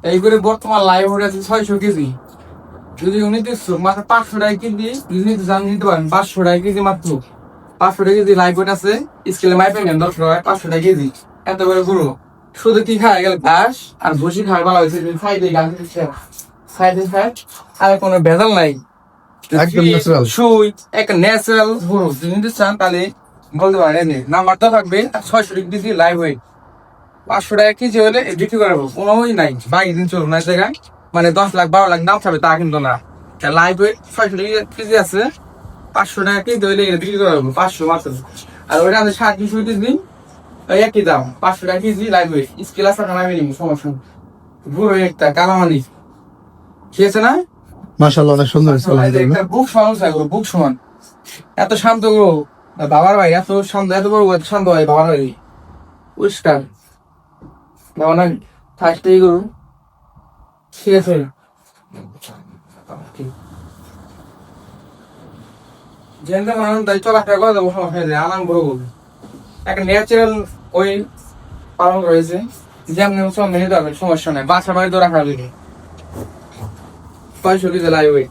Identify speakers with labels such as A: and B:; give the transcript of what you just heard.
A: এই করে বর্তমান লাইভ ওয়েট আছে 600 কেজি। যদি উনি দিচ্ছ মাত্র 500 টাকা কেজি, যদি নিতে চান নিতে পারেন 500 টাকা কেজি মাত্র। 500 টাকা কেজি লাইভ ওয়েট আছে, স্কেলে মাইপে নেন 10 টাকা, 500 টাকা কেজি। এত করে গুঁড়ো শুধু কি খায় গেলে ঘাস আর ভুসি খাওয়ার ভালো হয়েছে, সাইডে ঘাস সাইডে খায়, আর কোনো ভেজাল নাই।
B: একদম ন্যাচারাল।
A: সুই একটা ন্যাচারাল গরু যদি নিতে চান তাহলে বলতে পারেন, নাম্বারটা থাকবে 600 কেজি লাইভ ওয়েট। 500 টাকা কেজি হলে বিক্রি করাবো, কোনো নাই বাকি দিন চলুন না জায়গায়, মানে 10 লাখ 12 লাখ দাম থাকবে তা কিন্তু না। লাইভ ওয়েট 600 কেজি আছে, 500 টাকা কেজি হলে বিক্রি করাবো 500 মাত্র। আর ওইটা আছে 700 কেজি, ওই একই দাম 500 টাকা কেজি লাইভ ওয়েট। স্কেল আছে নামে নিবো, সমস্যা নেই। বুড়ো একটা কালামানি খেয়েছে না,
B: মাশাআল্লাহ, অনেক সুন্দর হয়েছে আলহামদুলিল্লাহ।
A: বুক সমান গরু, বুক সমান। এত শান্ত গরু বাবার ভাই, এত শান্ত, এত বড় এত শান্ত ভাই বাবার ভাই, পরিষ্কার বাবা না ফার্স্টেই গরু। ঠিক আছে, জেন্দ্র মানুষ তাই চলাফেরা করে দেবো, সমস্যা নেই। আনাম বড় গরু একটা ন্যাচারাল ওই পালন রয়েছে, যেমন সব মেনে দেবে, সমস্যা নেই। বাসা বাড়ি তো রাখা যাবে। 600 কেজি লাইভ ওয়েট।